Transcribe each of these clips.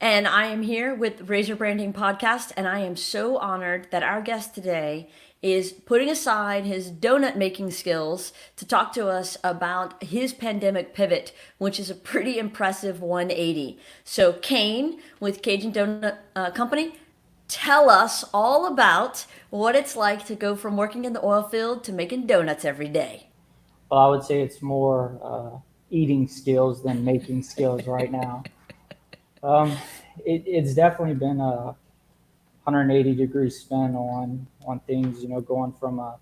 And I am here with RazorBranding Podcast, and I am so honored that our guest today is putting aside his donut making skills to talk to us about his pandemic pivot, which is a pretty impressive 180. So, Kane with Cajun Donut Company, tell us all about what it's like to go from working in the oil field to making donuts every day. Well, I would say it's more eating skills than making skills right now. Um, it's definitely been a 180-degree spin on things. Going from a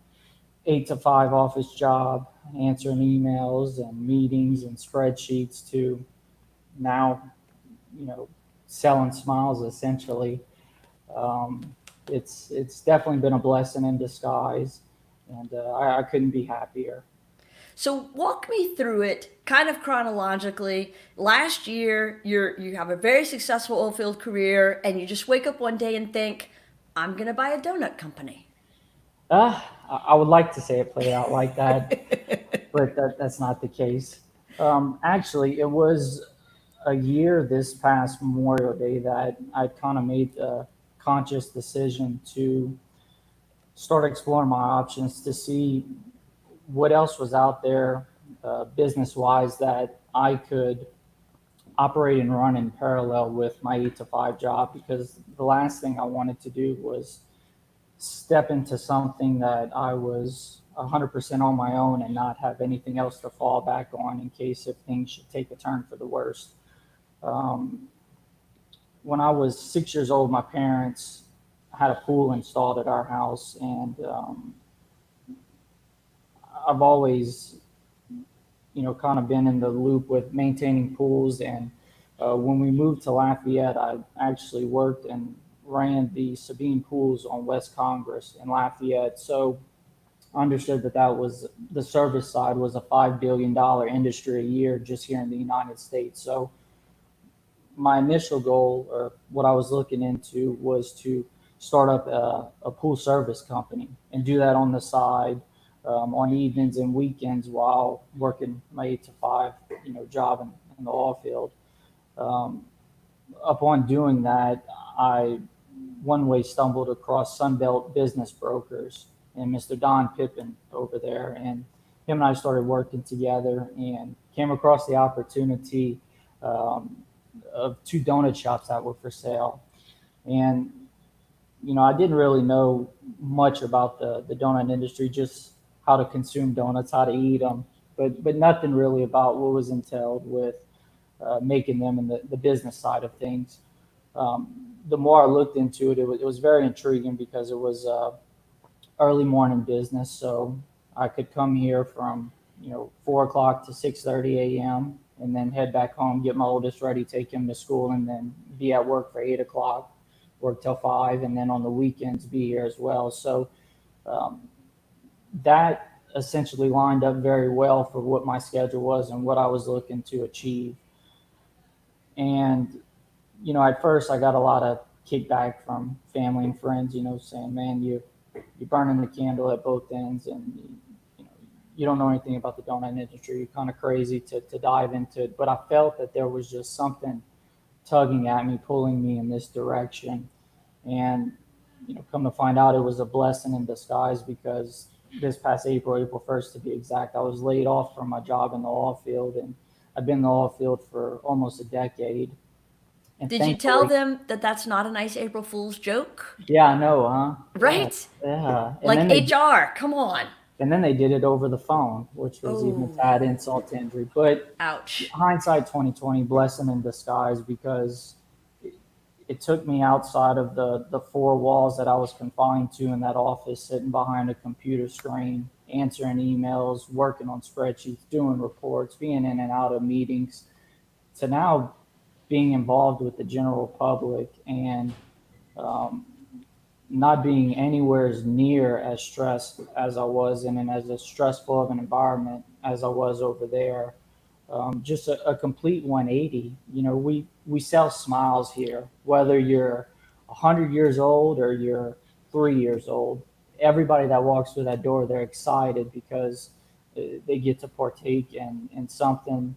8 to 5 office job, answering emails and meetings and spreadsheets to now, you know, selling smiles essentially. Um, it's definitely been a blessing in disguise, and I couldn't be happier. So walk me through it kind of chronologically. Last year, you have a very successful oil field career and you just wake up one day and think, I'm going to buy a donut company. I would like to say it played out like that, but that's not the case. Actually, it was a year this past Memorial Day that I kind of made the conscious decision to start exploring my options to see what else was out there business wise that I could operate and run in parallel with my 8 to 5 job, because the last thing I wanted to do was step into something that I was 100% on my own and not have anything else to fall back on in case if things should take a turn for the worst. Um, when I was 6 years old, my parents had a pool installed at our house, and I've always, kind of been in the loop with maintaining pools. And when we moved to Lafayette, I actually worked and ran the Sabine pools on West Congress in Lafayette. So I understood that that was the service side was a $5 billion industry a year just here in the United States. So my initial goal, or what I was looking into, was to start up a pool service company and do that on the side, on evenings and weekends while working my 8 to 5, job in the oil field. Um, Upon doing that, I one way stumbled across Sunbelt Business Brokers and Mr. Don Pippin over there, and him and I started working together and came across the opportunity um, of two donut shops that were for sale. And I didn't really know much about the donut industry, just how to consume donuts, how to eat them, but nothing really about what was entailed with making them and the business side of things. The more I looked into it, it was very intriguing because it was early morning business. So I could come here from 4 o'clock to 6:30 a.m. and then head back home, get my oldest ready, take him to school, and then be at work for 8 o'clock, work till 5, and then on the weekends be here as well. So um, that essentially lined up very well for what my schedule was and what I was looking to achieve. And at first I got a lot of kickback from family and friends, saying, "Man, you're burning the candle at both ends, and you know you don't know anything about the donut industry. You're kind of crazy to dive into it." But I felt that there was just something tugging at me, pulling me in this direction. And come to find out, it was a blessing in disguise, because this past April 1st to be exact, I was laid off from my job in the oil field, and I've been in the oil field for almost a decade. And Did you tell thankfully, them that that's not a nice April Fool's joke? yeah, I know, huh? Yeah, Right? yeah. Like HR, come on. And then they did it over the phone, which was even a Oh, tad insult to injury. But ouch. hindsight 2020, blessing in disguise, because it took me outside of the four walls that I was confined to in that office, sitting behind a computer screen, answering emails, working on spreadsheets, doing reports, being in and out of meetings, to now being involved with the general public, and um, not being anywhere near as stressed as I was in, and as a stressful of an environment as I was over there. Just a complete 180. We sell smiles here, whether you're 100 years old or you're 3 years old. Everybody that walks through that door, they're excited because they get to partake in something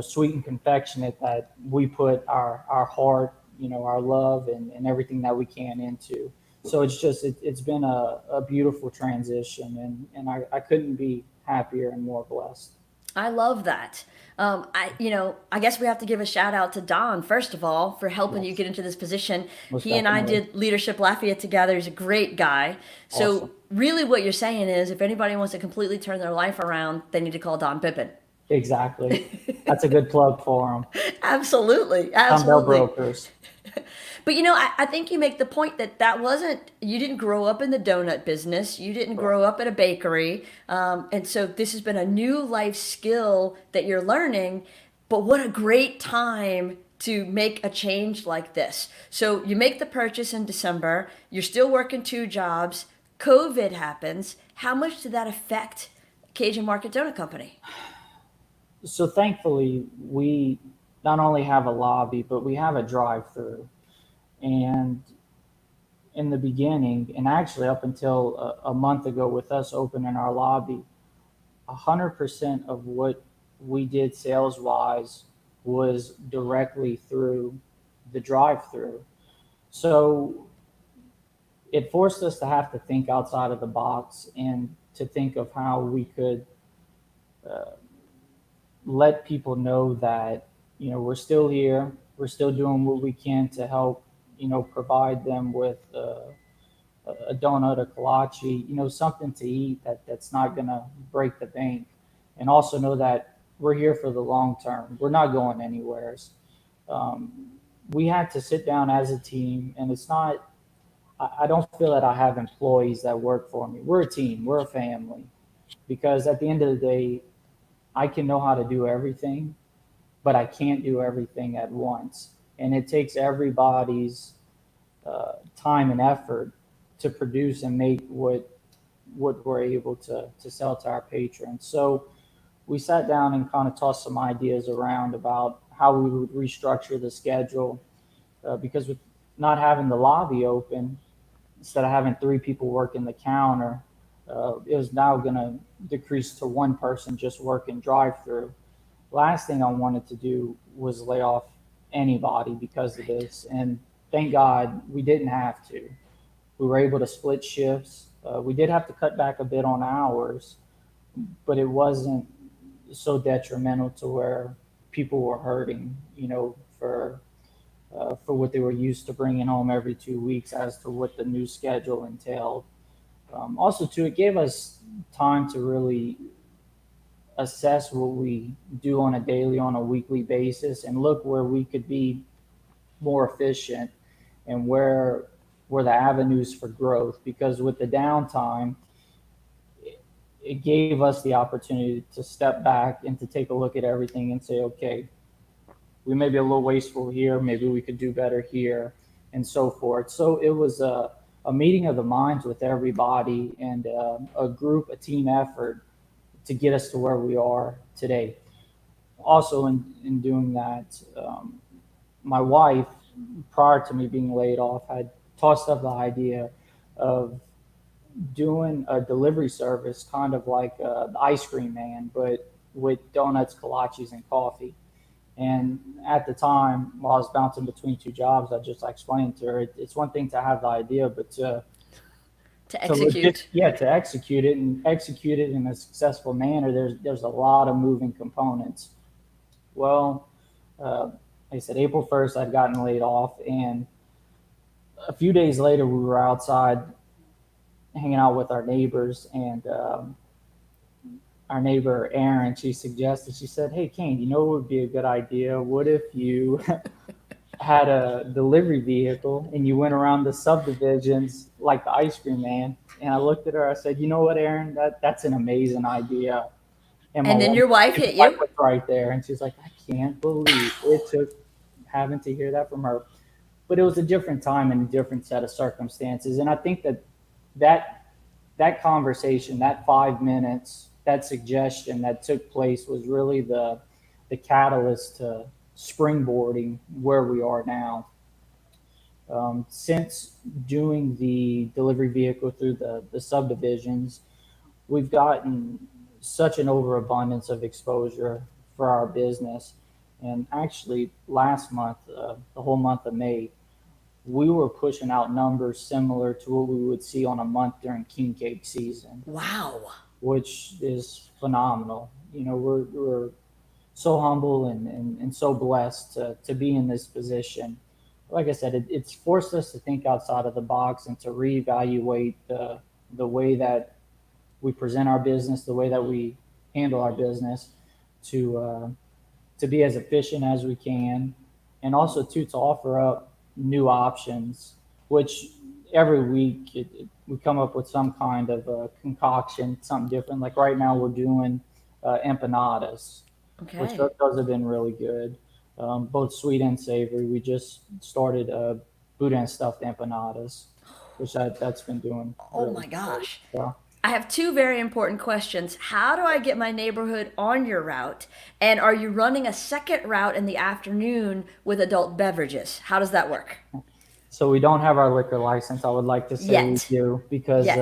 sweet and confectionate that we put our heart, our love and everything that we can into. So it's been a beautiful transition, and I couldn't be happier and more blessed. I love that. I guess we have to give a shout out to Don first of all for helping you Yes, get into this position. most He and I definitely. did Leadership Lafayette together. He's a great guy. Awesome. So really, what you're saying is, if anybody wants to completely turn their life around, they need to call Don Pippin. Exactly. That's a good plug for them. Absolutely, Dumbbell absolutely. brokers. But I think you make the point that you didn't grow up in the donut business, you didn't Correct. grow up at a bakery. And so this has been a new life skill that you're learning. But what a great time to make a change like this. So you make the purchase in December, you're still working two jobs, COVID happens. How much did that affect Cajun Market Donut Company? So thankfully, we not only have a lobby, but we have a drive-through. And in the beginning, and actually up until a month ago, with us opening our lobby, 100% of what we did sales wise was directly through the drive-through. So it forced us to have to think outside of the box and to think of how we could let people know that we're still here, we're still doing what we can to help provide them with a donut, a kolache, something to eat that's not going to break the bank, and also know that we're here for the long term. We're not going anywhere. um, we had to sit down as a team, and it's not, I don't feel that I have employees that work for me. We're a team, we're a family, because at the end of the day, I can know how to do everything, but I can't do everything at once. And it takes everybody's time and effort to produce and make what we're able to sell to our patrons. So we sat down and kind of tossed some ideas around about how we would restructure the schedule, because with not having the lobby open, instead of having three people working the counter, it was now going to decrease to one person just working drive-through. Last thing I wanted to do was lay off anybody because of Right. this, and thank God we didn't have to. We were able to split shifts. We did have to cut back a bit on hours, but it wasn't so detrimental to where people were hurting, for what they were used to bringing home every 2 weeks, as to what the new schedule entailed. Also, too, it gave us time to really assess what we do on a daily, on a weekly basis, and look where we could be more efficient, and where the avenues for growth. Because with the downtime, it gave us the opportunity to step back and to take a look at everything and say, okay, we may be a little wasteful here, maybe we could do better here, and so forth. So it was a meeting of the minds with everybody, and a group, a team effort to get us to where we are today. Also, in doing that, my wife, prior to me being laid off, had tossed up the idea of doing a delivery service, kind of like the ice cream man, but with donuts, kolaches, and coffee. And at the time, while I was bouncing between two jobs, I just explained to her, it's one thing to have the idea, but To legit, execute. yeah, to execute it, and execute it in a successful manner, there's a lot of moving components. Well, uh, like I said, April 1st, I'd gotten laid off, and a few days later, we were outside hanging out with our neighbors, and our neighbor Erin, she said, "Hey, Kane, you know what would be a good idea? What if you had a delivery vehicle and you went around the subdivisions like the ice cream man?" And I looked at her, I said, "You know what, Erin, that's an amazing idea." And And then your wife my hit wife you. was right there, and she's like, "I can't believe it took having to hear that from her." But it was a different time and a different set of circumstances, and I think that that conversation, that 5 minutes, that suggestion that took place was really the catalyst to springboarding where we are now. Since doing the delivery vehicle through the subdivisions, we've gotten such an overabundance of exposure for our business. And actually, last month, the whole month of May, we were pushing out numbers similar to what we would see on a month during king cake season, Wow. which is phenomenal. We're so humble and so blessed to be in this position. Like I said, it's forced us to think outside of the box and to reevaluate the way that we present our business, the way that we handle our business, to to be as efficient as we can, and also to offer up new options, which every week we come up with some kind of a concoction, something different. Like right now, we're doing empanadas, which Okay. those have been really good, both sweet and savory. We just started Buddha stuffed empanadas, which that's been doing Oh really my great. gosh. So, I have two very important questions. How do I get my neighborhood on your route? And are you running a second route in the afternoon with adult beverages? How does that work? so we don't have our liquor license. I would like to say we Yet. do because Yet.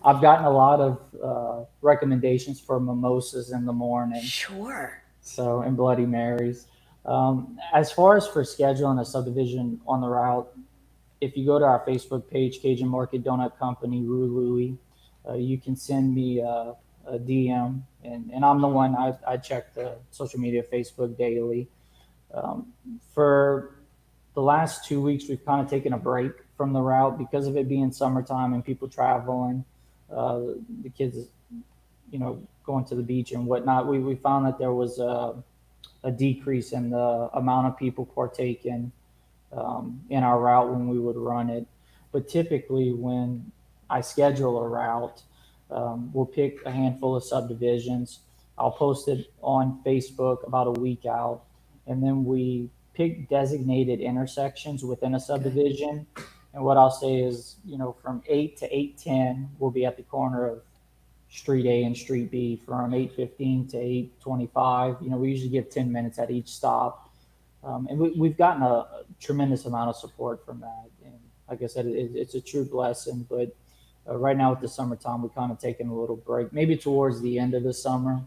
I've gotten a lot of recommendations for mimosas in the morning. Sure. So and Bloody Marys. As far as for scheduling a subdivision on the route, if you go to our Facebook page, Cajun Market Donut Company, Rue Louis, you can send me a DM, and I'm the one I check the social media Facebook daily. Um, for the last 2 weeks, we've kind of taken a break from the route because of it being summertime and people traveling, uh, the kids, going to the beach and whatnot. We found that there was a decrease in the amount of people partaking in our route when we would run it. But typically, when I schedule a route, we'll pick a handful of subdivisions. I'll post it on Facebook about a week out, and then we pick designated intersections within a Okay. subdivision. And what I'll say is, from 8 to 8:10, we'll be at the corner of Street A and Street B. From 8:15 to 8:25. We usually give 10 minutes at each stop, and we've gotten a tremendous amount of support from that. And like I said, it's a true blessing. But right now with the summertime, we're kind of taking a little break. Maybe towards the end of the summer,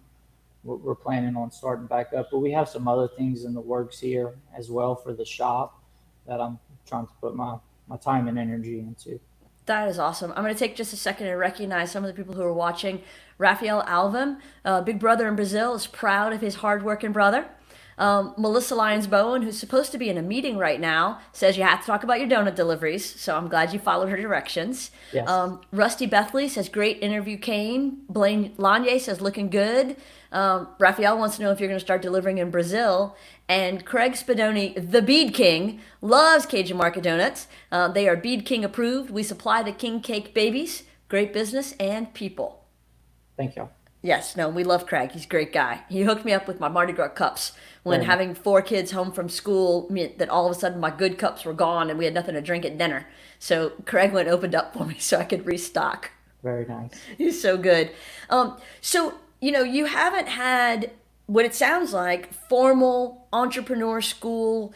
we're planning on starting back up. But we have some other things in the works here as well for the shop that I'm trying to put my time and energy into. That is awesome. I'm going to take just a second and recognize some of the people who are watching. Rafael Alvim, big brother in Brazil, is proud of his hardworking brother. Melissa Lyons Bowen, who's supposed to be in a meeting right now, says you have to talk about your donut deliveries. So I'm glad you followed her directions. Yes. Rusty Bethley says, great interview, Kane. Blaine Lanier says, looking good. Raphael wants to know if you're going to start delivering in Brazil. And Craig Spadoni, the Bead King, loves Cajun Market Donuts. They are Bead King approved. We supply the King Cake babies. Great business and people. Thank you. Yes, no, we love Craig. He's a great guy. He hooked me up with my Mardi Gras cups when Very nice. having four kids home from school meant that all of a sudden my good cups were gone and we had nothing to drink at dinner. So Craig went and opened up for me so I could restock. Very nice. He's so good. You haven't had what it sounds like formal entrepreneur school,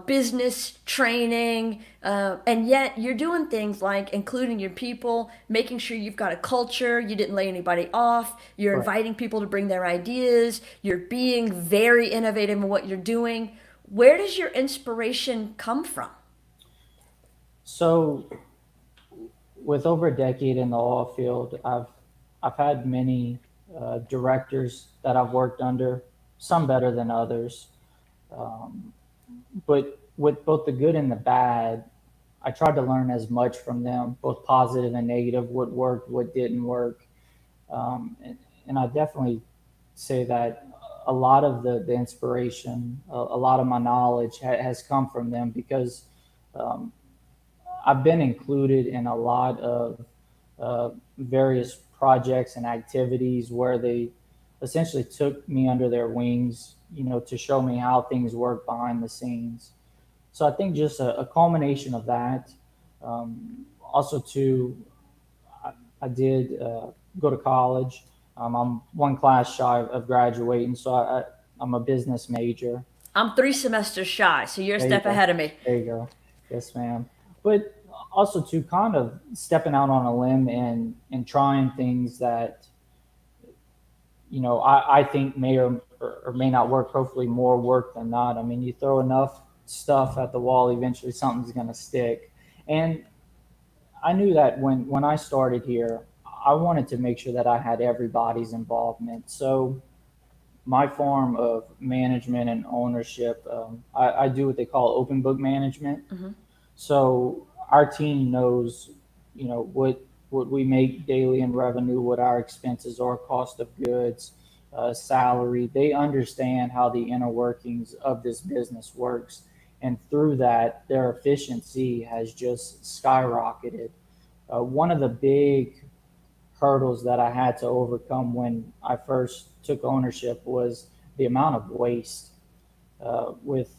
business training, and yet you're doing things like including your people, making sure you've got a culture, you didn't lay anybody off, you're Right. inviting people to bring their ideas, you're being very innovative in what you're doing. Where does your inspiration come from? So with over a decade in the oil field, I've had many directors that I've worked under, some better than others. Um, but with both the good and the bad, I tried to learn as much from them, both positive and negative, what worked, what didn't work. And I definitely say that a lot of the inspiration, a lot of my knowledge has come from them because um, I've been included in a lot of various projects and activities where they essentially took me under their wings, to show me how things work behind the scenes. So I think just a culmination of that. Also, too, I did go to college. I'm one class shy of graduating, so I'm a business major. I'm 3 semesters shy, so you're a There you step go. ahead of me. There you go. Yes, ma'am. But also to kind of stepping out on a limb and trying things that I think may or or may not work, hopefully more work than not. I mean, you throw enough stuff at the wall, eventually something's going to stick. And I knew that when I started here, I wanted to make sure that I had everybody's involvement. So my form of management and ownership, I do what they call open book management. Mm-hmm. So our team knows, what we make daily in revenue, what our expenses are, cost of goods, salary. They understand how the inner workings of this business works, and through that, their efficiency has just skyrocketed. One of the big hurdles that I had to overcome when I first took ownership was the amount of waste. With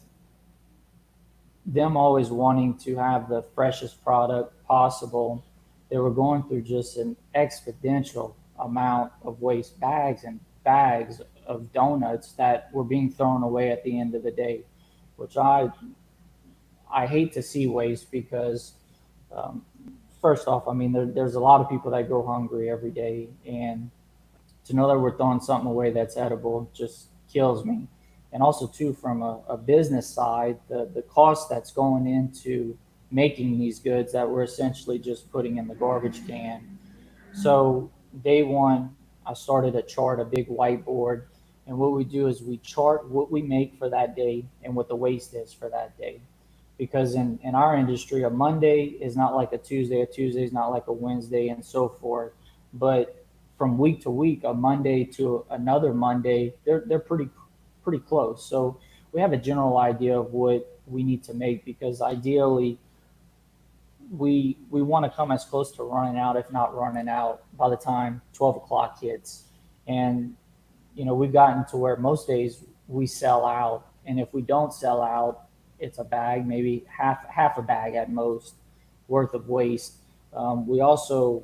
them always wanting to have the freshest product possible, they were going through just an exponential amount of waste, bags and bags of donuts that were being thrown away at the end of the day, which I hate to see waste because um, first off, I mean there's a lot of people that go hungry every day, and to know that we're throwing something away that's edible just kills me. And also too, from a business side, the cost that's going into making these goods that we're essentially just putting in the garbage can. So day one, I started a chart, a big whiteboard, and what we do is we chart what we make for that day and what the waste is for that day. Because in our industry, a Monday is not like a Tuesday is not like a Wednesday, and so forth. But from week to week, a Monday to another Monday, they're pretty close. So we have a general idea of what we need to make, because ideally we want to come as close to running out, if not running out, by the time 12 o'clock hits. And we've gotten to where most days we sell out, and if we don't sell out, it's a bag, maybe half a bag at most, worth of waste. We also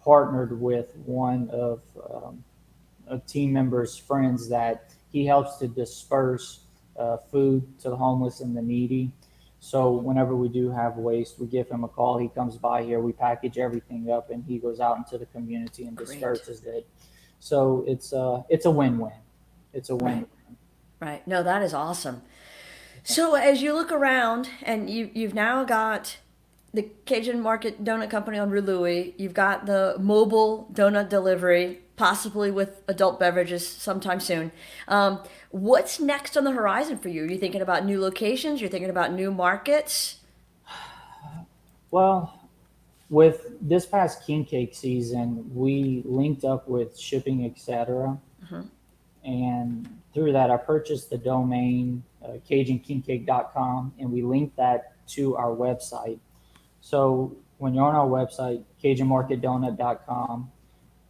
partnered with one of team members' friends that he helps to disperse food to the homeless and the needy. So whenever we do have waste, we give him a call. He comes by here, we package everything up, and he goes out into the community and Great. disperses it. So it's a win-win. It's a win. Right. Right. No, that is awesome. So as you look around, and you've now got the Cajun Market Donut Company on Rue Louis, you've got the mobile donut delivery, possibly with adult beverages sometime soon. What's next on the horizon for you? Are you thinking about new locations? You're thinking about new markets? Well, with this past king cake season, we linked up with shipping, etc. And through that, I purchased the domain CajunKingCake.com, and we linked that to our website. So when you're on our website, CajunMarketDonut.com,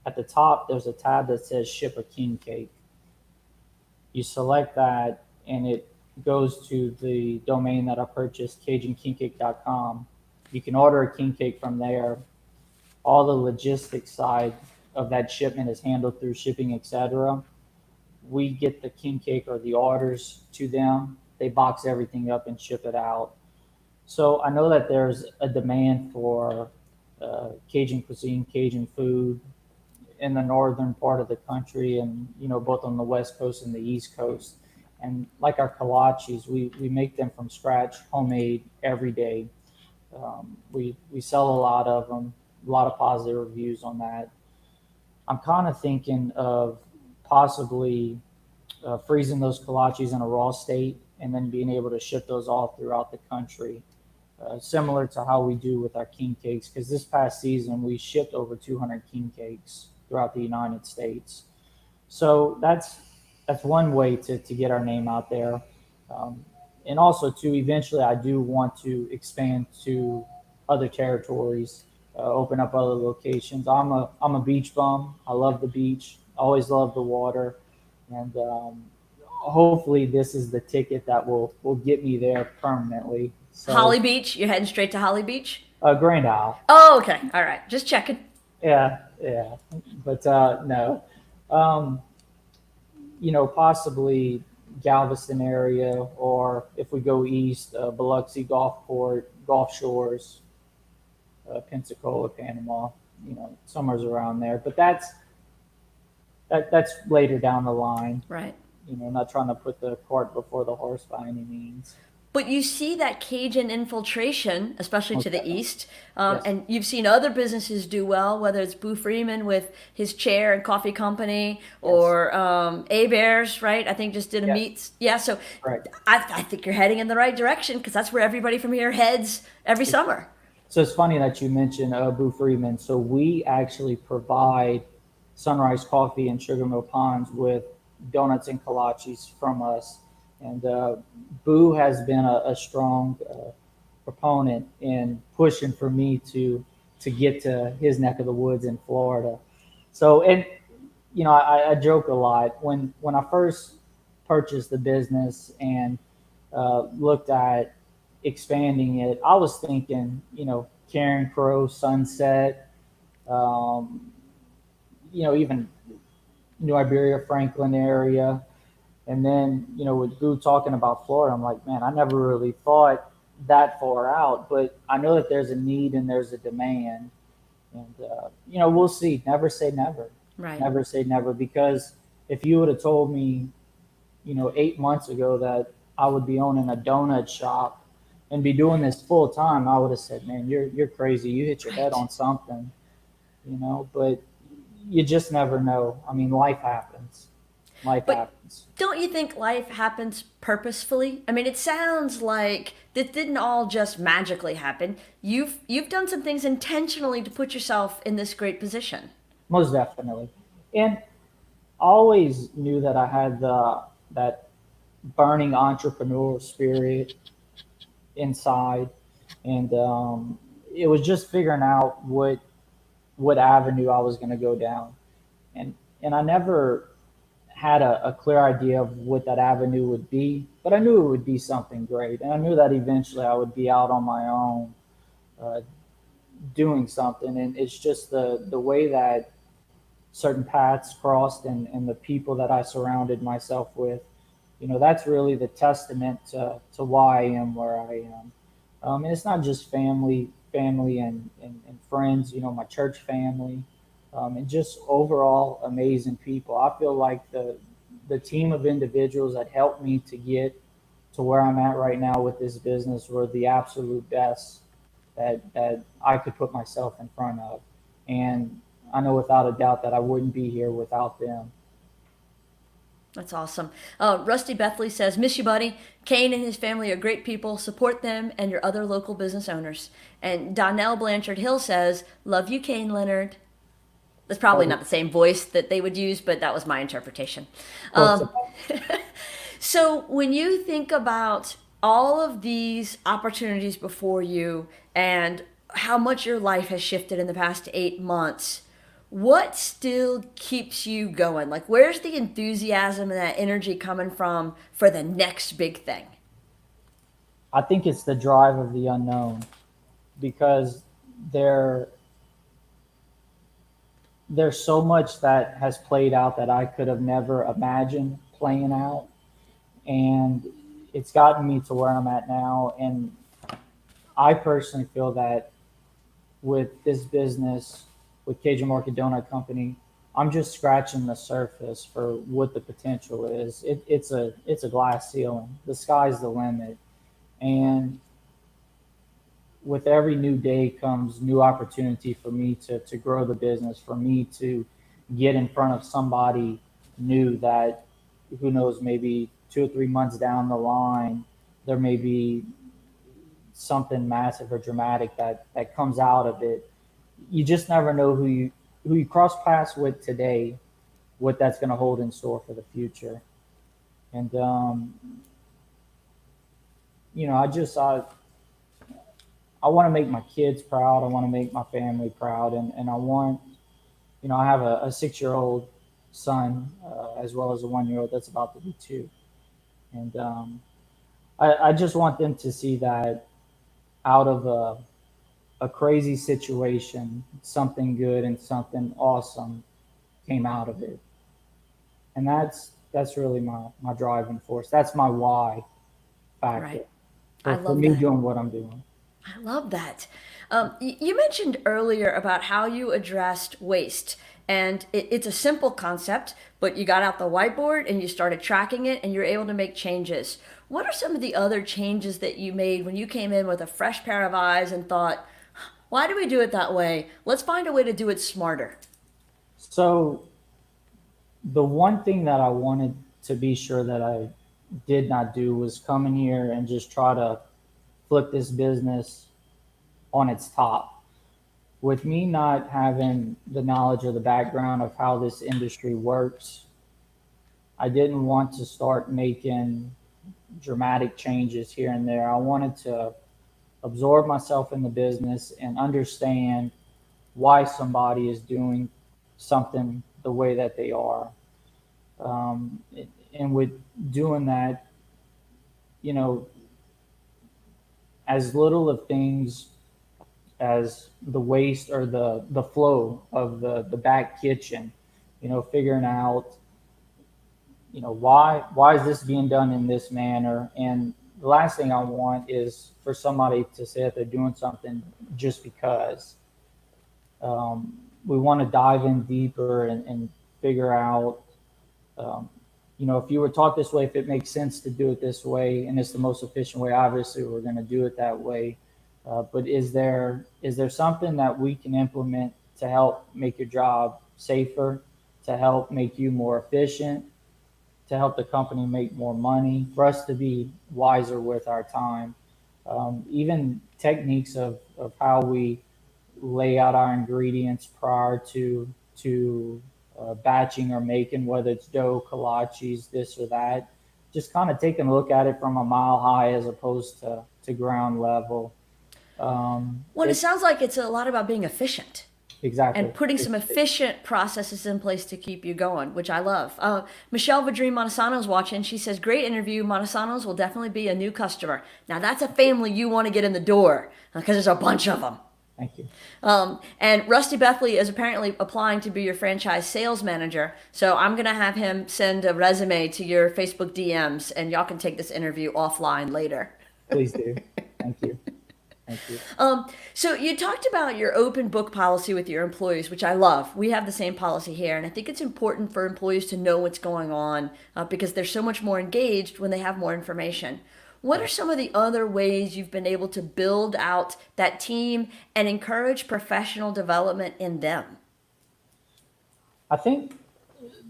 at the top there's a tab that says Ship a King Cake. You select that, and it goes to the domain that I purchased, CajunKingCake.com. You can order a king cake from there. All the logistics side of that shipment is handled through shipping, etc. We get the king cake or the orders to them. They box everything up and ship it out. So I know that there's a demand for Cajun cuisine, Cajun food in the northern part of the country, and both on the west coast and the east coast. And like our kolaches, we make them from scratch, homemade every day. We sell a lot of them, a lot of positive reviews on that. I'm kind of thinking of possibly freezing those kolaches in a raw state and then being able to ship those all throughout the country, similar to how we do with our king cakes. Because this past season we shipped over 200 king cakes throughout the United States. So that's one way to get our name out there. And also too, eventually I do want to expand to other territories, open up other locations. I'm a beach bum. I love the beach. Always love the water, and hopefully this is the ticket that will get me there permanently. Holly So Beach? You're heading straight to Holly Beach? Grand Isle. Oh, okay. All right. Just checking. Yeah, but no. Um, possibly Galveston area, or if we go east, Biloxi, Gulfport, Gulf Shores, Pensacola, Panama, somewhere's around there. But that's later down the line. Right. not trying to put the cart before the horse by any means. But you see that Cajun infiltration, especially to Most the definitely. east, Yes. and you've seen other businesses do well, whether it's Boo Freeman with his chair and coffee company, Yes. or A Bears, right? I think just did a Yes. meet. Yeah, so Right. I think you're heading in the right direction because that's where everybody from here heads every summer. So it's funny that you mentioned Boo Freeman. So we actually provide Sunrise Coffee and Sugar Mill Ponds with donuts and kolaches from us. And Boo has been a strong proponent in pushing for me to get to his neck of the woods in Florida. So, and I joke a lot when I first purchased the business and looked at expanding it. I was thinking, Karen Crow, Sunset, um, even New Iberia, Franklin area. And then, with Boo talking about Florida, I'm like, man, I never really thought that far out, but I know that there's a need and there's a demand. And, we'll see. Never say never. Right. Never say never. Because if you would have told me, 8 months ago that I would be owning a donut shop and be doing this full time, I would have said, man, you're crazy. You hit your head Right. on something, but you just never know. I mean, life happens. Life But happens. don't you think life happens purposefully? I mean, it sounds like this didn't all just magically happen. You've done some things intentionally to put yourself in this great position. Most definitely. And I always knew that I had that burning entrepreneurial spirit inside. And it was just figuring out what avenue I was going to go down. And I never had a clear idea of what that avenue would be, but I knew it would be something great. And I knew that eventually I would be out on my own uh, doing something. And it's just the way that certain paths crossed and the people that I surrounded myself with. That's really the testament to why I am where I am. And it's not just family and friends, my church family, and just overall amazing people. I feel like the team of individuals that helped me to get to where I'm at right now with this business were the absolute best that I could put myself in front of. And I know without a doubt that I wouldn't be here without them. That's awesome. Rusty Bethley says, "Miss you, buddy. Kane and his family are great people. Support them and your other local business owners." And Donnell Blanchard Hill says, "Love you, Kane Leonard." That's probably Close, not the same voice that they would use, but that was my interpretation. close Um, enough. so when you think about all of these opportunities before you and how much your life has shifted in the past 8 months, what still keeps you going? Like, where's the enthusiasm and that energy coming from for the next big thing? I think it's the drive of the unknown because there there's so much that has played out that I could have never imagined playing out, and it's gotten me to where I'm at now. And I personally feel that with this business, with Cajun Market Donut Company, I'm just scratching the surface for what the potential is. It's a glass ceiling. The sky's the limit, and with every new day comes new opportunity for me to grow the business, for me to get in front of somebody new that who knows, maybe 2 or 3 months down the line, there may be something massive or dramatic that comes out of it. You just never know who you cross paths with today, what that's going to hold in store for the future. And I want to make my kids proud. I want to make my family proud, and I want, I have a 6 year old son as well as a 1 year old that's about to be two, and I just want them to see that out of a crazy situation, something good and something awesome came out of it, and that's really my driving force. That's my why factor Right. I for love me that. doing what I'm doing. I love that. You mentioned earlier about how you addressed waste And it's a simple concept, but you got out the whiteboard and you started tracking it and you're able to make changes. What are some of the other changes that you made when you came in with a fresh pair of eyes and thought, why do we do it that way? Let's find a way to do it smarter. So the one thing that I wanted to be sure that I did not do was come in here and just try to flip this business on its top. With me not having the knowledge or the background of how this industry works, I didn't want to start making dramatic changes here and there. I wanted to absorb myself in the business and understand why somebody is doing something the way that they are. Um, and with doing that, you know, as little of things as the waste or the flow of the back kitchen, figuring out, why is this being done in this manner? And the last thing I want is for somebody to say that they're doing something just because. We want to dive in deeper and figure out, if you were taught this way, if it makes sense to do it this way, and it's the most efficient way, obviously we're going to do it that way. But is there something that we can implement to help make your job safer, to help make you more efficient, to help the company make more money, for us to be wiser with our time? Even techniques of how we lay out our ingredients prior to batching or making, whether it's dough, kolaches, this or that. Just kind of taking a look at it from a mile high as opposed to ground level. Well, it sounds like it's a lot about being efficient Exactly. and putting some efficient processes in place to keep you going, which I love. Michelle Vadrine Montesano's watching. She says, great interview. Montesano's will definitely be a new customer. Now, that's a family you want to get in the door because there's a bunch of them. Thank you. And Rusty Bethley is apparently applying to be your franchise sales manager. So I'm going to have him send a resume to your Facebook DMs, and y'all can take this interview offline later. Please do. Thank you. Thank you. So you talked about your open book policy with your employees, which I love. We have the same policy here, and I think it's important for employees to know what's going on because they're so much more engaged when they have more information. What are some of the other ways you've been able to build out that team and encourage professional development in them? I think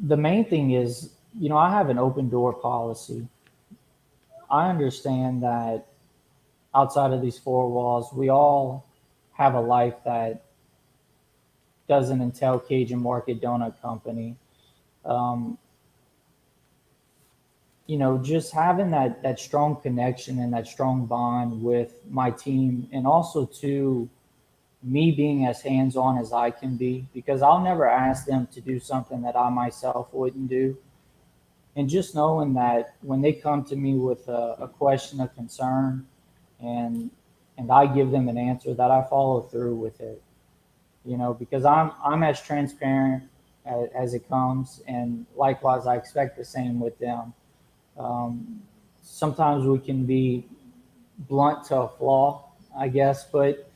the main thing is, I have an open door policy. I understand that outside of these four walls, we all have a life that doesn't entail Cajun Market Donut Company. Just having that strong connection and that strong bond with my team, and also to me being as hands-on as I can be, because I'll never ask them to do something that I myself wouldn't do. And just knowing that when they come to me with a question, a concern, and I give them an answer, that I follow through with it, because I'm as transparent as it comes, and likewise I expect the same with them. Sometimes we can be blunt to a flaw, I guess, but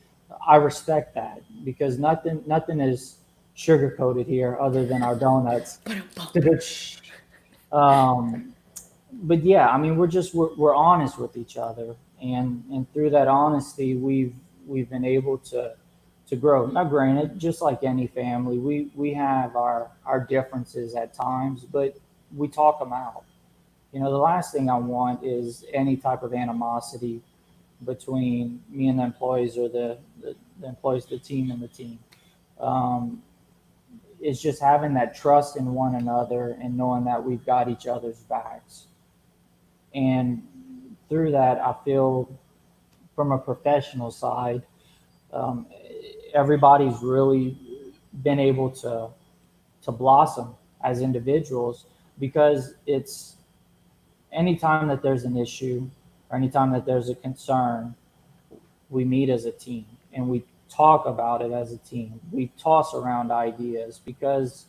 I respect that because nothing is sugar coated here other than our donuts. But yeah, I mean, we're honest with each other, and through that honesty, we've been able to grow. Now, granted, just like any family, we have our differences at times, but we talk them out. The last thing I want is any type of animosity between me and the employees, or the employees, the team, and the team. It's just having that trust in one another and knowing that we've got each other's backs. And through that, I feel from a professional side, everybody's really been able to blossom as individuals, because it's anytime that there's an issue or anytime that there's a concern, we meet as a team and we talk about it as a team. We toss around ideas, because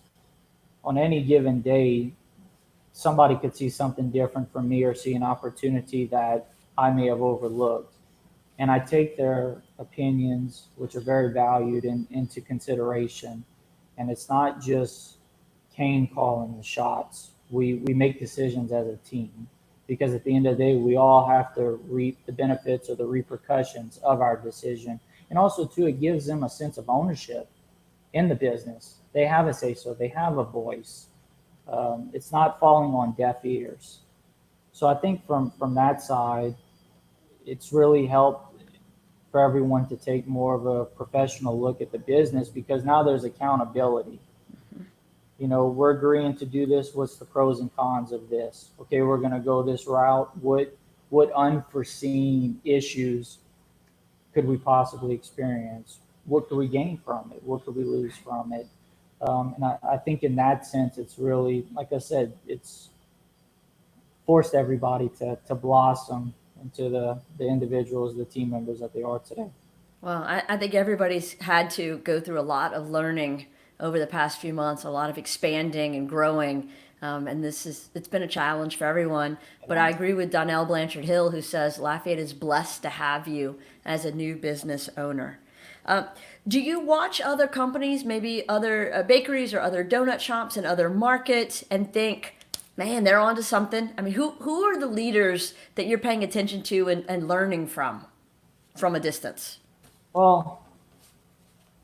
on any given day, somebody could see something different from me or see an opportunity that I may have overlooked. And I take their opinions, which are very valued, into consideration. And it's not just Kane calling the shots. We make decisions as a team because at the end of the day, we all have to reap the benefits or the repercussions of our decision. And also, too, it gives them a sense of ownership in the business. They have a say so, they have a voice. It's not falling on deaf ears. So I think from that side, it's really helped for everyone to take more of a professional look at the business because now there's accountability. We're agreeing to do this. What's the pros and cons of this? Okay, we're going to go this route. What unforeseen issues could we possibly experience? What could we gain from it? What could we lose from it? And I think in that sense, it's really, like I said, it's forced everybody to blossom into the individuals, the team members that they are today. Well, I think everybody's had to go through a lot of learning over the past few months, a lot of expanding and growing. And it's been a challenge for everyone. But I agree with Donnell Blanchard Hill, who says Lafayette is blessed to have you as a new business owner. Uh, do you watch other companies, maybe other bakeries or other donut shops in other markets, and think, man, they're onto something? I mean, who are the leaders that you're paying attention to and learning from a distance? Well,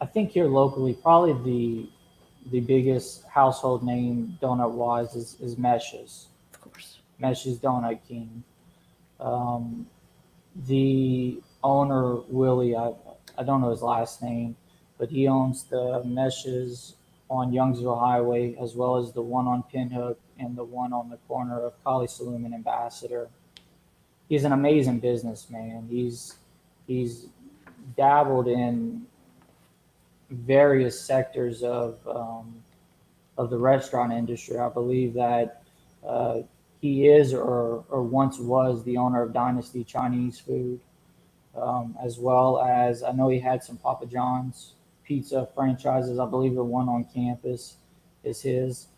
I think here locally, probably the biggest household name donut wise is Meshes. Of course. Meshes Donut King. Um, the owner Willie, I don't know his last name, but he owns the Meshes on Youngsville Highway as well as the one on Pinhook and the one on the corner of Collie Saloon and Ambassador. He's an amazing businessman. He's dabbled in various sectors of the restaurant industry. I believe that he is or once was the owner of Dynasty Chinese Food, as well as I know he had some Papa John's pizza franchises. I believe the one on campus is his,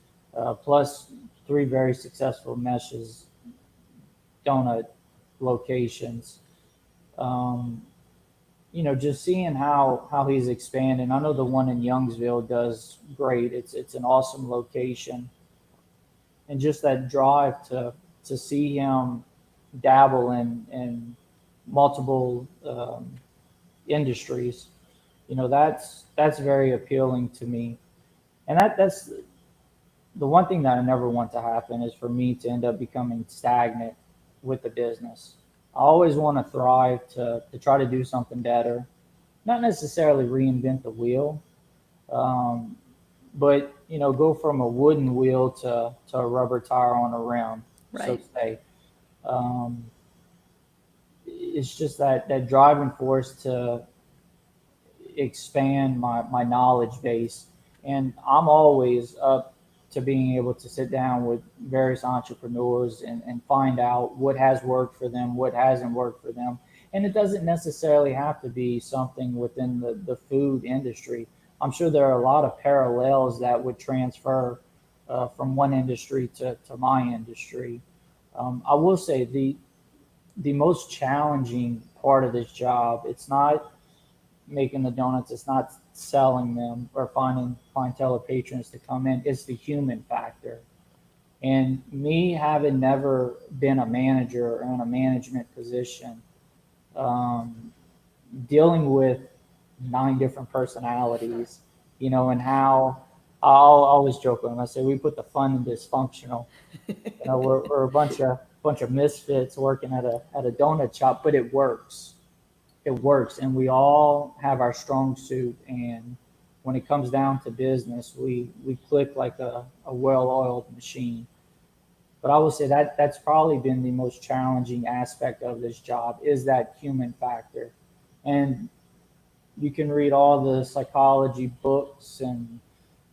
plus three very successful Meshes donut locations. Um, just seeing how he's expanding. I know the one in Youngsville does great. It's an awesome location, and just that drive to see him dabble in multiple industries, that's very appealing to me. And that's the one thing that I never want to happen is for me to end up becoming stagnant with the business. I always want to thrive to try to do something better, not necessarily reinvent the wheel, um, but go from a wooden wheel to a rubber tire on a rim, so Right. to say. Um, it's just that driving force to expand my knowledge base. And I'm always up to being able to sit down with various entrepreneurs and find out what has worked for them, what hasn't worked for them. And it doesn't necessarily have to be something within the food industry. I'm sure there are a lot of parallels that would transfer from one industry to my industry. I will say the most challenging part of this job, it's not making the donuts, it's not selling them or finding clientele patrons to come in. It's the human factor. And me having never been a manager or in a management position, um, dealing with 9 different personalities, and how I'll always joke with them. I say we put the fun in dysfunctional. We're a bunch of misfits working at a donut shop, but it works, and we all have our strong suit. And when it comes down to business, we click like a well-oiled machine. But I will say that's probably been the most challenging aspect of this job is that human factor. And you can read all the psychology books and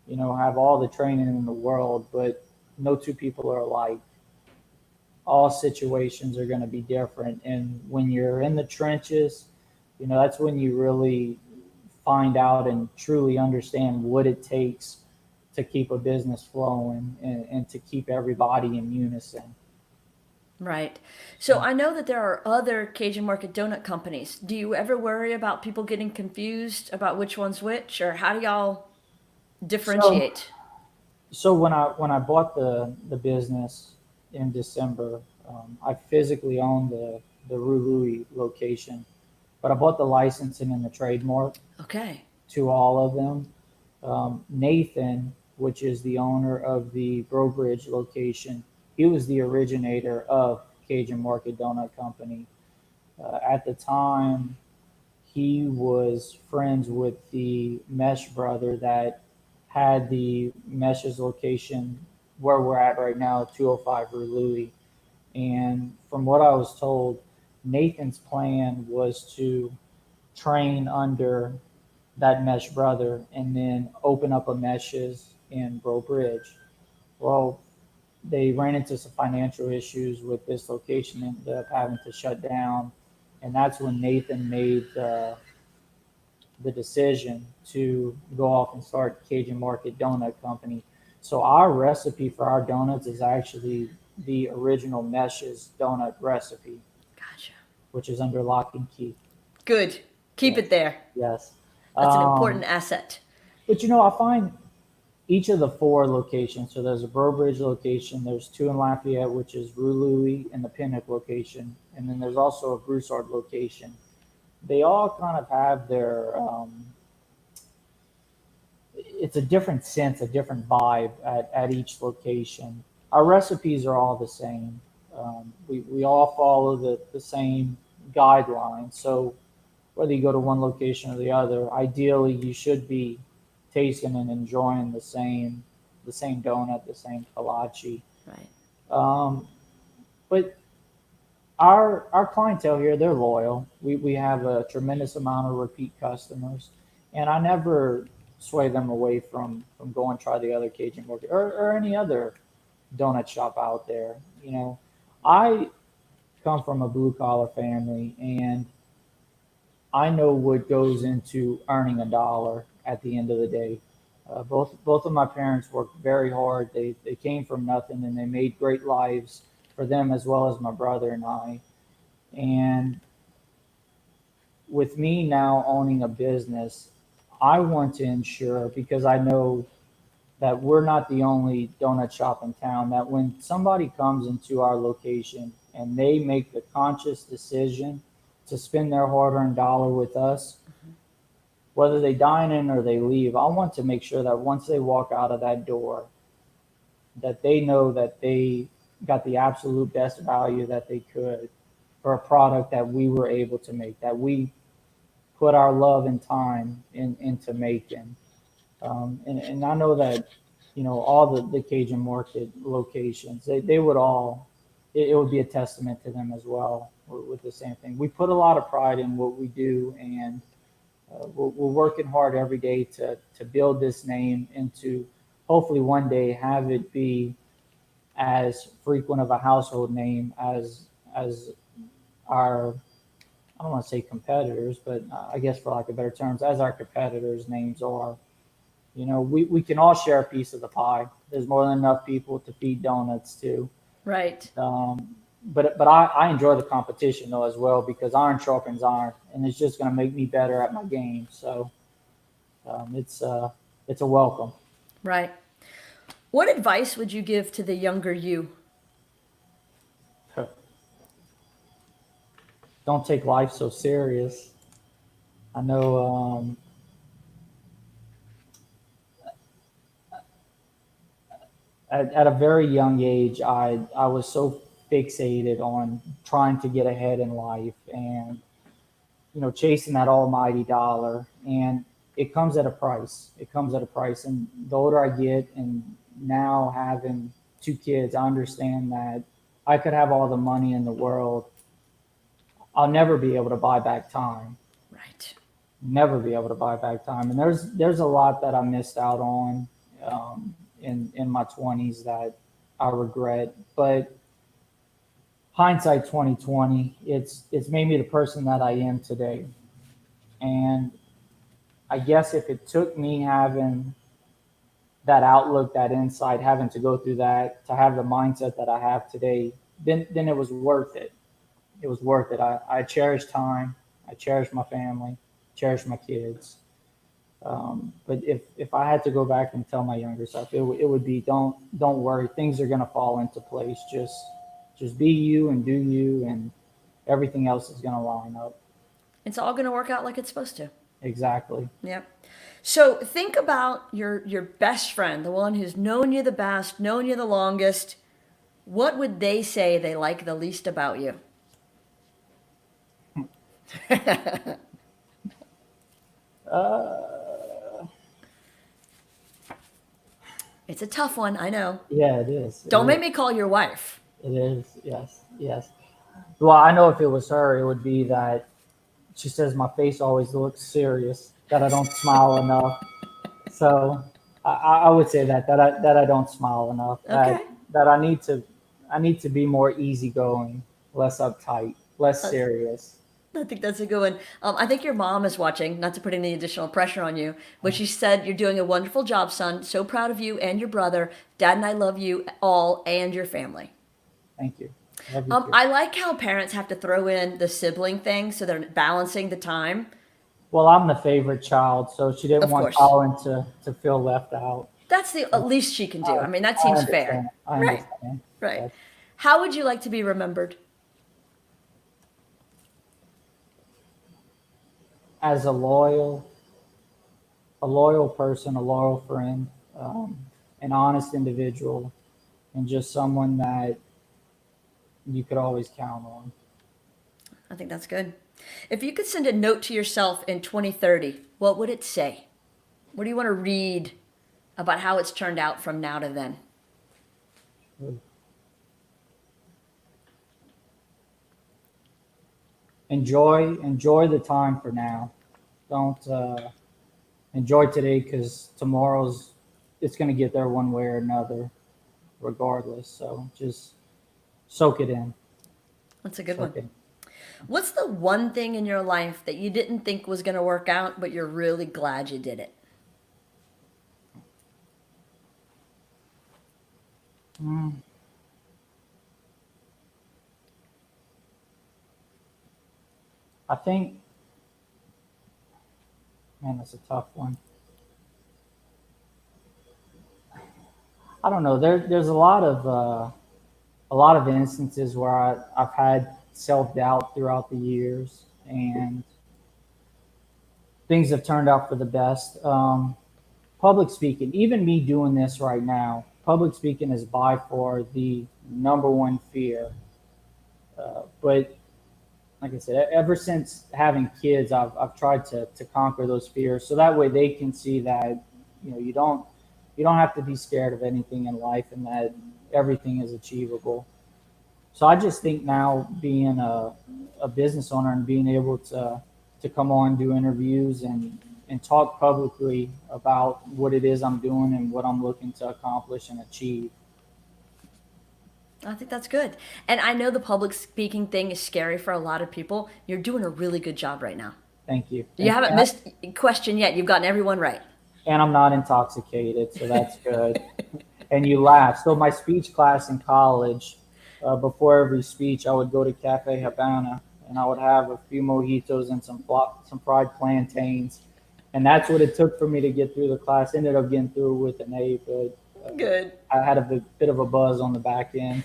have all the training in the world, but no two people are alike. All situations are going to be different. And when you're in the trenches, that's when you really find out and truly understand what it takes to keep a business flowing and to keep everybody in unison. Right. So I know that there are other Cajun Market Donut companies. Do you ever worry about people getting confused about which one's which, or how do y'all So, Differentiate. so when I bought the business in December, I physically owned the Rue Louis location, but I bought the licensing and the trademark Okay. to all of them. Nathan, which is the owner of the Bro Bridge location, he was the originator of Cajun Market Donut Company. At the time, he was friends with the Mesh brother that had the Mesh's location where we're at right now, 205 Rue Louis. And from what I was told, Nathan's plan was to train under that Mesh brother and then open up a Meshes in Bro Bridge. Well, they ran into some financial issues with this location and ended up having to shut down. And that's when Nathan made the decision to go off and start Cajun Market Donut Company. So our recipe for our donuts is actually the original Meshes donut recipe, Gotcha. which is under lock and key. Good. Keep Yes, it there. yes. That's an important Um, asset. but I find each of the four locations. So there's a Burbridge location. There's two in Lafayette, which is Rue Louis and the Pinnock location, and then there's also a Broussard location. They all kind of have their it's a different sense, a different vibe at each location. Our recipes are all the same. We all follow the same guidelines. So whether you go to one location or the other, ideally you should be tasting and enjoying the same donut, the same kolache. Right. Um, but our clientele here, they're loyal. We have a tremendous amount of repeat customers, and I never sway them away from going try the other Cajun Market or any other donut shop out there. I come from a blue collar family, and I know what goes into earning a dollar at the end of the day. Both of my parents worked very hard. They came from nothing, and they made great lives for them as well as my brother and I. And with me now owning a business, I want to ensure, because I know that we're not the only donut shop in town, that when somebody comes into our location and they make the conscious decision to spend their hard earned dollar with us, whether they dine in or they leave, I want to make sure that once they walk out of that door, that they know that they got the absolute best value that they could for a product that we were able to make, that we put our love and time into making. And I know that, all the Cajun Market locations, they would all, it would be a testament to them as well with the same thing. We put a lot of pride in what we do, and we're working hard every day to build this name and to hopefully one day have it be as frequent of a household name as our, I don't want to say competitors, but I guess for lack of better terms, as our competitors' names are. We can all share a piece of the pie. There's more than enough people to feed donuts to. Right. But I enjoy the competition though as well, because iron sharpens iron, and it's just going to make me better at my game. So it's a welcome. Right. What advice would you give to the younger you? Don't take life so serious. I know at a very young age, I was so fixated on trying to get ahead in life and chasing that almighty dollar. And it comes at a price. It comes at a price. And the older I get, and now having two kids, I understand that I could have all the money in the world. I'll never be able to buy back time. Right. Never be able to buy back time. And there's a lot that I missed out on in my 20s that I regret. But hindsight 2020, it's made me the person that I am today. And I guess if it took me having that outlook, that insight, having to go through that to have the mindset that I have today, then it was worth it. It was worth it. I cherish time. I cherish my family, cherish my kids. But if I had to go back and tell my younger self, it would be don't worry, things are gonna fall into place. Just be you and do you, and everything else is gonna line up. It's all going to work out like it's supposed to. Exactly. Yep. So think about your best friend, the one who's known you the best, known you the longest. What would they say they like the least about you? Uh, It's a tough one, I know. yeah, it is. It Don't make is. me call your wife. It is. Yes. Yes. Well, I know if it was her, it would be that she says my face always looks serious, that I don't smile enough. So I would say that I don't smile enough. Okay. That I need to be more easygoing, less uptight, less Uh, serious. I think that's a good one. I think your mom is watching, not to put any additional pressure on you, but she said, "You're doing a wonderful job, son. So proud of you and your brother. Dad and I love you all and your family." Thank you. Love you too. I like how parents have to throw in the sibling thing so they're balancing the time. Well, I'm the favorite child, so she didn't Of want course. Colin to feel left out. That's the least she can do. I mean, that I seems fair. understand. I Right, understand. right. Yes. How would you like to be remembered? As a loyal person, a loyal friend, an honest individual, and just someone that you could always count on. I think that's good. If you could send a note to yourself in 2030, what would it say? What do you want to read about how it's turned out from now to then? Enjoy the time for now. Don't enjoy today because tomorrow's it's going to get there one way or another, regardless. So just soak it in. That's a good one. Soak it. What's the one thing in your life that you didn't think was going to work out, but you're really glad you did it? Mm, I think, man, that's a tough one. I don't know. There's a lot of instances where I've had self doubt throughout the years, and things have turned out for the best. Public speaking, even me doing this right now, public speaking is by far the number one fear. But like I said, ever since having kids, I've tried to conquer those fears, so that way they can see that you don't have to be scared of anything in life, and that everything is achievable. So I just think now being a business owner and being able to come on, do interviews and talk publicly about what it is I'm doing and what I'm looking to accomplish and achieve. I think that's good. And I know the public speaking thing is scary for a lot of people. You're doing a really good job right now. Thank you. You haven't missed a question yet. You've gotten everyone right. And I'm not intoxicated, so that's good. And you laugh. So my speech class in college, before every speech, I would go to Cafe Habana and I would have a few mojitos and some fried plantains, and that's what it took for me to get through the class. Ended up getting through with an A, but Good. I had a bit of a buzz on the back end.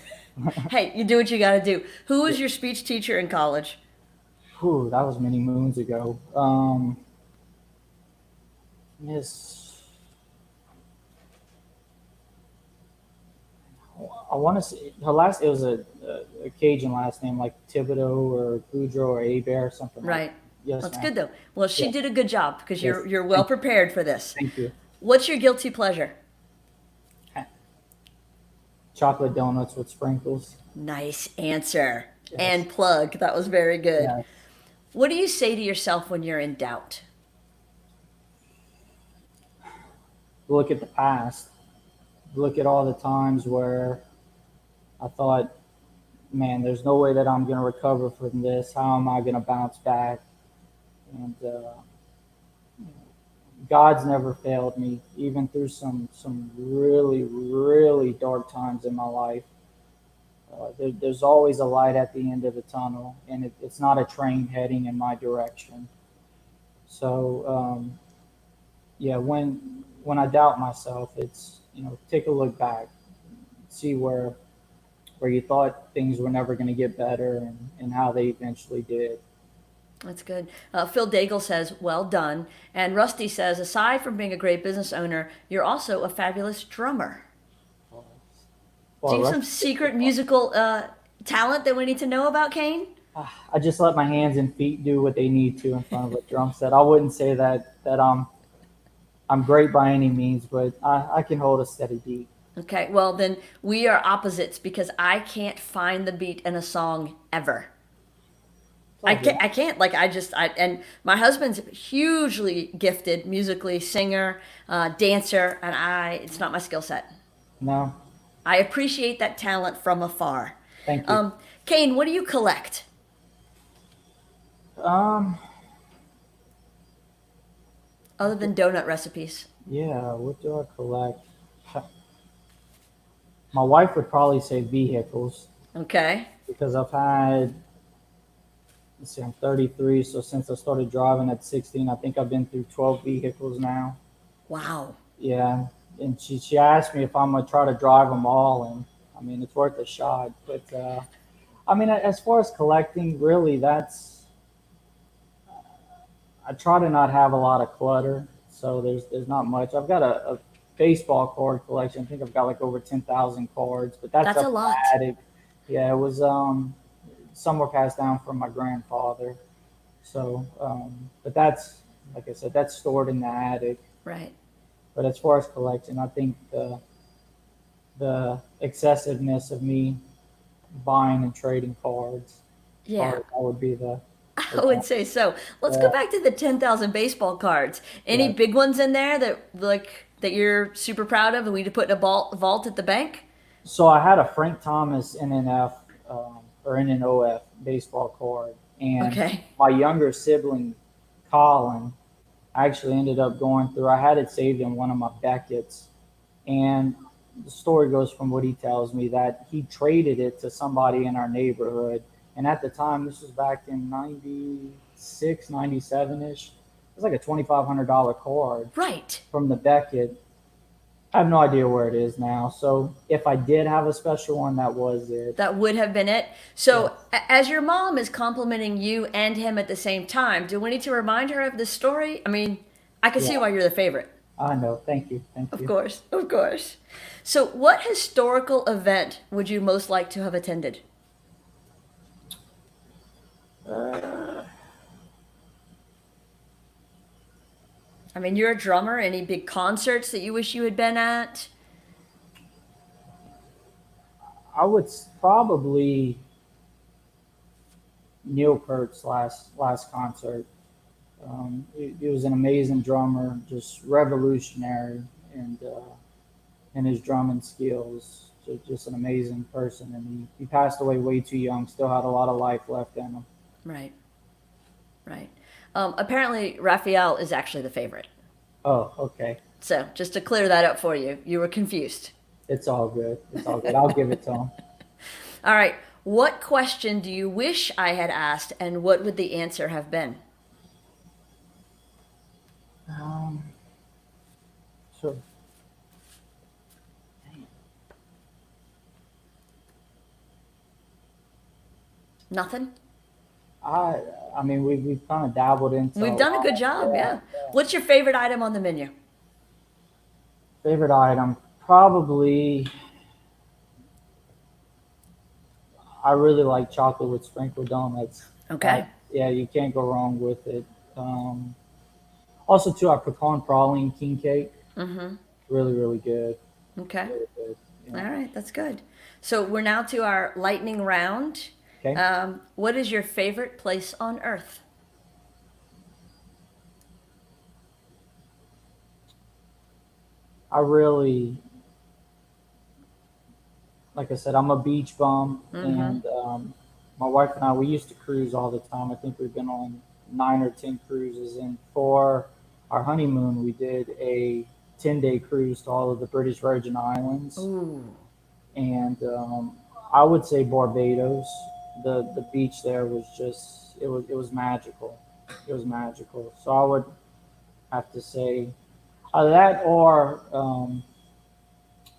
Hey, you do what you got to do. Who was your speech teacher in college? Whew, that was many moons ago. Miss, I want to say her last. It was a Cajun last name, like Thibodeau or Boudreaux or Abear or something like. Right. Yes, That's ma'am. good though. Well, she Yeah. did a good job because Yes. you're well prepared for this. Thank you. What's your guilty pleasure? Chocolate donuts with sprinkles. Nice answer. Yes. And plug. That was very good. Yes. What do you say to yourself when you're in doubt? Look at the past. Look at all the times where I thought, man, there's no way that I'm going to recover from this. How am I going to bounce back? And God's never failed me, even through some really really dark times in my life. There's always a light at the end of the tunnel, and it's not a train heading in my direction. So yeah, when I doubt myself, it's, take a look back, see where you thought things were never going to get better, and how they eventually did. That's good. Phil Daigle says, well done. And Rusty says, aside from being a great business owner, you're also a fabulous drummer. Do Well, you have some secret musical talent that we need to know about, Kane? I just let my hands and feet do what they need to in front of a drum set. I wouldn't say that I'm great by any means, but I can hold a steady beat. Okay, well, then we are opposites because I can't find the beat in a song ever. It's all good. I can't like and my husband's hugely gifted musically, singer, dancer, and it's not my skill set. No, I appreciate that talent from afar. thank you. Kane, what do you collect? Um, Other than donut recipes? yeah, what do I collect? My wife would probably say vehicles Okay. because I've had, let's see, I'm 33, so since I started driving at 16, I think I've been through 12 vehicles now. Wow. Yeah, and she asked me if I'm gonna try to drive them all, and I mean it's worth a shot. But I mean, as far as collecting, really, that's I try to not have a lot of clutter, so there's not much. I've got a baseball card collection. I think I've got like over 10,000 cards, but that's That's a up in lot. the attic. Yeah, it was some were passed down from my grandfather. So, but that's like I said, that's stored in the attic. Right. But as far as collecting, I think the excessiveness of me buying and trading cards, Yeah. that would be the I would say so. Let's go yeah, back to the 10,000 baseball cards. Any yeah. big ones in there that you're super proud of and we need to put in a vault at the bank? So I had a Frank Thomas NNF or NNOF baseball card, and Okay. my younger sibling, Colin, actually ended up going through. I had it saved in one of my Beckett's, and the story goes from what he tells me that he traded it to somebody in our neighborhood. And at the time, this was back in 96, 97 ish. It was like a $2,500 card Right. from the Beckett. I have no idea where it is now. So if I did have a special one, that was it. That would have been it. Yeah. So, as your mom is complimenting you and him at the same time, do we need to remind her of this story? I mean, I can see Yeah. why you're the favorite. I know. Thank you. Thank Of you. course. Of course. So, what historical event would you most like to have attended? Uh, I mean, you're a drummer. Any big concerts that you wish you had been at? I would probably Neil Peart's last concert. He was an amazing drummer, just revolutionary, and his drumming skills. Just an amazing person, and he passed away way too young. Still had a lot of life left in him. Right. Right. Apparently, Raphael is actually the favorite. Oh, okay. So, just to clear that up for you, you were confused. It's all good. It's all good. I'll give it to him. All right. What question do you wish I had asked, and what would the answer have been? Um, sure. Nothing? I I mean we've kind of dabbled into a We've done a lot. good job, Yeah, yeah. yeah. What's your favorite item on the menu? Favorite item probably. I really like chocolate with sprinkled donuts. Okay. Yeah, you can't go wrong with it. Um, Also, too, our pecan praline king cake, Mm-hmm. really, really good. Okay. Really good. All Yeah. right, that's good. So we're now to our lightning round. Okay. What is your favorite place on earth? I really, like I said, I'm a beach bum, Mm-hmm. and my wife and I, we used to cruise all the time. I think we've been on 9 or 10 cruises, and for our honeymoon, we did a 10-day cruise to all of the British Virgin Islands, Ooh. and I would say Barbados. The beach there was just it was magical. It was magical. So I would have to say That or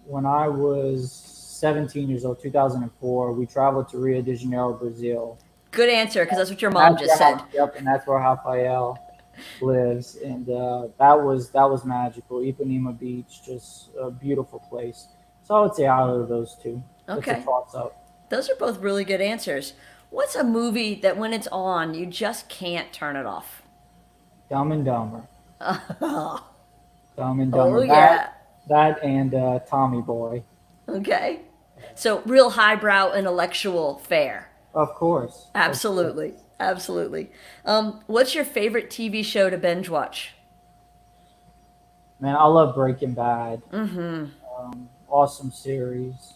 when I was 17 years old, 2004, we traveled to Rio de Janeiro, Brazil. Good answer, because that's what your And mom that's just where said. Yep, and that's where Rafael lives, and that was magical. Ipanema Beach, just a beautiful place. So I would say out of those two, it's a Okay. toss up. Those are both really good answers. What's a movie that when it's on, you just can't turn it off? Dumb and Dumber, Dumb and Oh, Dumber. yeah. That and Tommy Boy, Okay. So, real highbrow intellectual fare. of course, of course. Absolutely. Absolutely. What's your favorite TV show to binge watch? Man, I love Breaking Bad. Mm-hmm. Awesome series,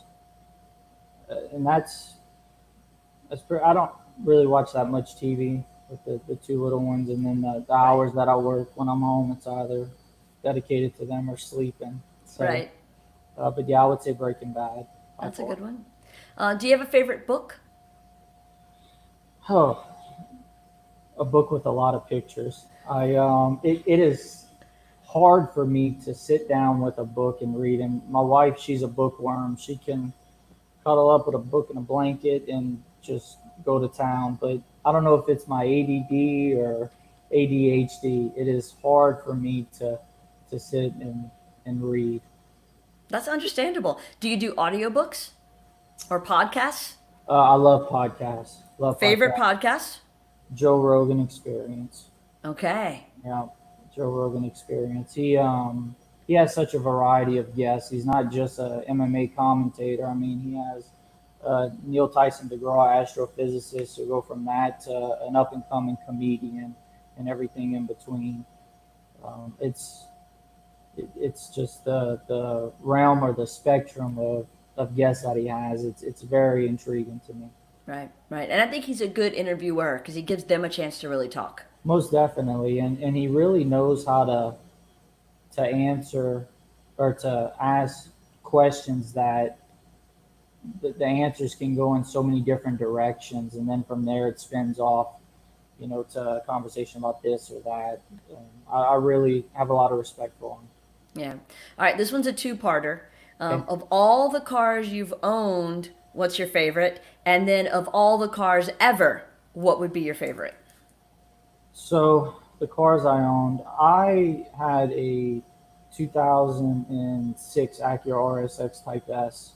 and I don't really watch that much TV with the two little ones, and then the Right. hours that I work when I'm home, it's either dedicated to them or sleeping. So, Right. but yeah, I would say Breaking Bad by That's a far. good one. Do you have a favorite book? Oh, a book with a lot of pictures. It is hard for me to sit down with a book and read. And my wife, she's a bookworm. She can cuddle up with a book and a blanket and just go to town. But I don't know if it's my ADD or ADHD. It is hard for me to sit and read. That's understandable. Do you do audiobooks or podcasts? I love podcasts. Love Favorite podcasts. podcasts? Joe Rogan Experience. Okay. Yeah, Joe Rogan Experience. He has such a variety of guests. He's not just a MMA commentator. I mean, he has Neil Tyson DeGraw, astrophysicist, who go from that to an up and coming comedian and everything in between. Um, it's it's just the realm or the spectrum of guests that he has. It's very intriguing to me. Right, right. And I think he's a good interviewer because he gives them a chance to really talk. Most definitely, and he really knows how to answer or to ask questions that the answers can go in so many different directions, and then from there it spins off, to a conversation about this or that. I really have a lot of respect for him. Yeah. All right, this one's a two-parter. Okay, Of all the cars you've owned, what's your favorite? And then of all the cars ever, what would be your favorite? so the cars I owned, I had a 2006 Acura RSX Type S,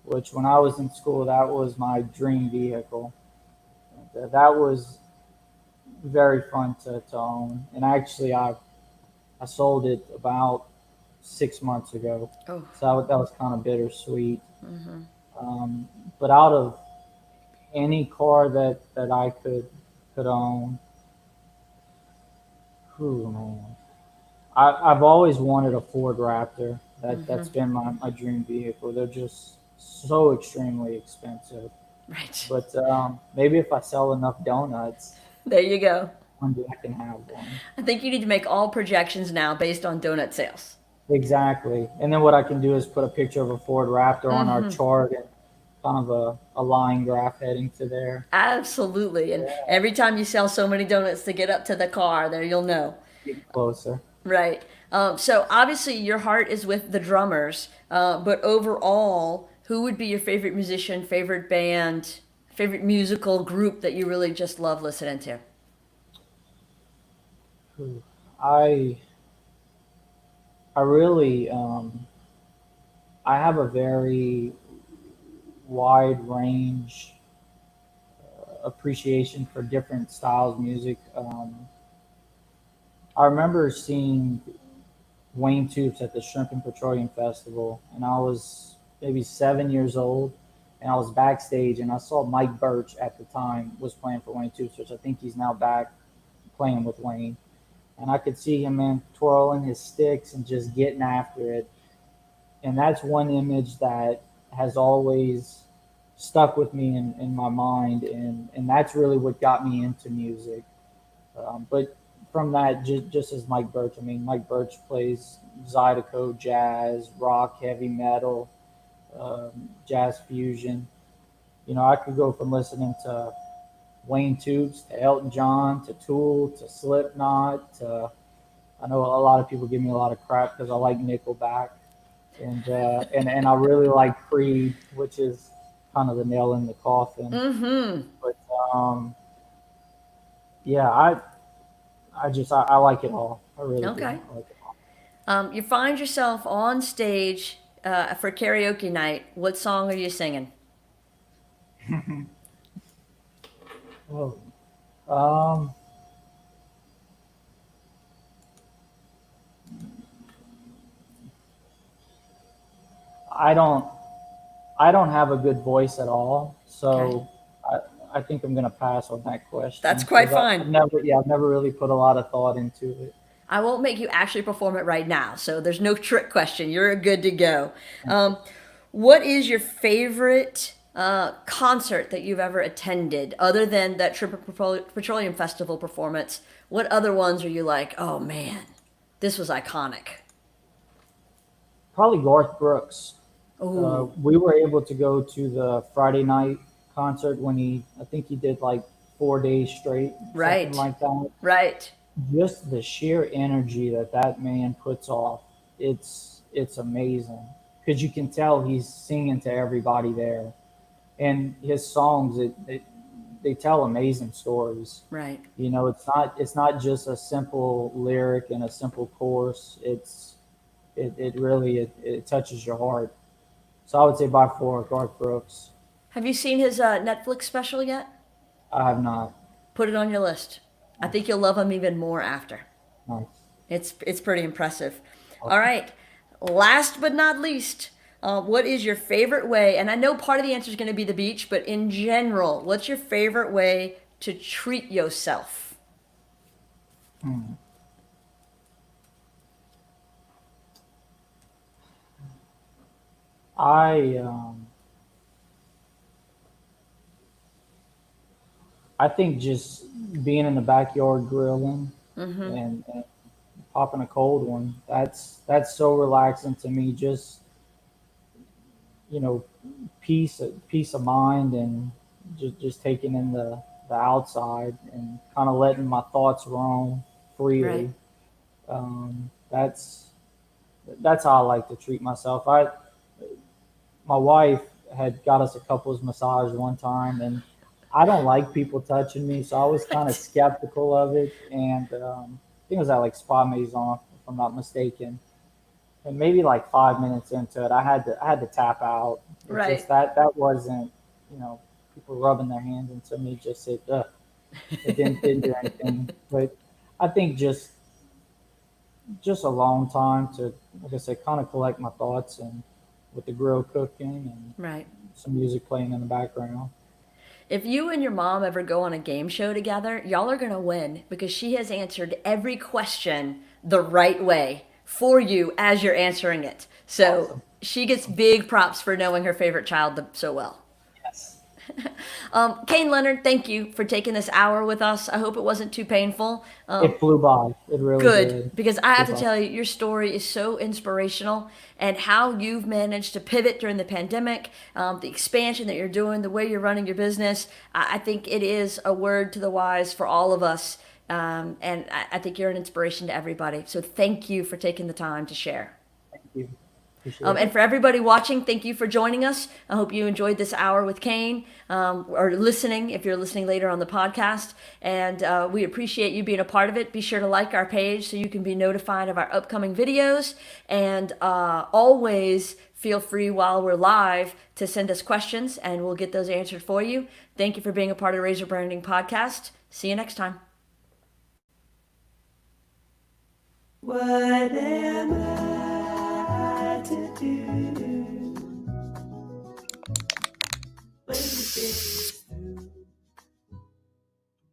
which when I was in school, that was my dream vehicle. That was very fun to own. And actually, I sold it about 6 months ago. Oh, So that was kind of bittersweet. Um, but out of any car that I could own, whew, man, I've always wanted a Ford Raptor. That's been my dream vehicle. They're just so extremely expensive. right. But maybe if I sell enough donuts, There you go. one day I can have one. I think you need to make all projections now based on donut sales. Exactly. And then what I can do is put a picture of a Ford Raptor on our chart and kind of a line graph heading to there. Absolutely. And Yeah, every time you sell so many donuts to get up to the car, there you'll know. getting closer. Right. So obviously your heart is with the drummers, but overall, who would be your favorite musician, favorite band, favorite musical group that you really just love listening to? Whew. I I really I have a very wide range appreciation for different styles of music. I remember seeing Wayne Toops at the Shrimp and Petroleum Festival, and I was maybe 7 years old, and I was backstage, and I saw Mike Birch at the time was playing for Wayne Toops, which I think he's now back playing with Wayne, and I could see him, man, twirling his sticks and just getting after it, and that's one image that has always stuck with me in my mind, and that's really what got me into music. But from that, just as Mike Birch, I mean, Mike Birch plays Zydeco jazz, rock, heavy metal, jazz fusion. I could go from listening to Wayne Toops to Elton John to Tool to Slipknot to I know a lot of people give me a lot of crap because I like Nickelback, and I really like Creed, which is kind of the nail in the coffin. Mm-hmm. But yeah, I like it all. I really do. Okay. I like it all. You find yourself on stage for karaoke night. What song are you singing? Oh, um, I don't I don't have a good voice at all, Okay. so I I think I'm gonna pass on that That's question quite because fine. I've never really put a lot of thought into it. I won't make you actually perform it right now, so there's no trick question. You're good to go. Um, what is your favorite concert that you've ever attended, other than that Petroleum Festival performance? What other ones are you like, oh man, this was iconic? Probably Garth Brooks. Oh, We were able to go to the Friday night concert when I think he did like 4 days straight, something right, like that. right, Just the sheer energy that that man puts off, it's amazing because you can tell he's singing to everybody there, and his songs they tell amazing stories. right. You know, it's not just a simple lyric and a simple chorus. It really it touches your heart. So I would say by far Garth Brooks. Have you seen his Netflix special yet? I have not. Put it on your list. I think you'll love him even more after. Nice. It's pretty impressive. All Awesome. right. Last but not least, what is your favorite way? And I know part of the answer is going to be the beach, but in general, what's your favorite way to treat yourself? Hmm. I um, I think just being in the backyard grilling and popping a cold one. That's so relaxing to me. Just you know, peace of mind and just taking in the outside and kind of letting my thoughts roam Right. freely. That's how I like to treat myself. My wife had got us a couples massage one time, and I don't like people touching me, so I was kind of What? skeptical of it. And I think it was at like Spa Maison, if I'm not mistaken. And maybe like 5 minutes into it, I had to tap out. It Right. just that wasn't, you know, people rubbing their hands into me. Just it didn't do anything. But I think just a long time to, like I said, kind of collect my thoughts and with the grill cooking and Right. some music playing in the background. If you and your mom ever go on a game show together, y'all are going to win because she has answered every question the right way for you as you're answering it. So Awesome. she gets big props for knowing her favorite child so well. Yes. Kane Leonard, thank you for taking this hour with us. I hope it wasn't too painful. It flew by. It really Good, did. because I Flew have to by. tell you, your story is so inspirational, and how you've managed to pivot during the pandemic, the expansion that you're doing, the way you're running your business. I think it is a word to the wise for all of us, and I think you're an inspiration to everybody. So thank you for taking the time to share. Thank you. Appreciate And it. for everybody watching, thank you for joining us. I hope you enjoyed this hour with Kane, or listening if you're listening later on the podcast. And we appreciate you being a part of it. Be sure to like our page so you can be notified of our upcoming videos. And always feel free while we're live to send us questions, and we'll get those answered for you. Thank you for being a part of Razor Branding Podcast. See you next time. What am I to do? Wait a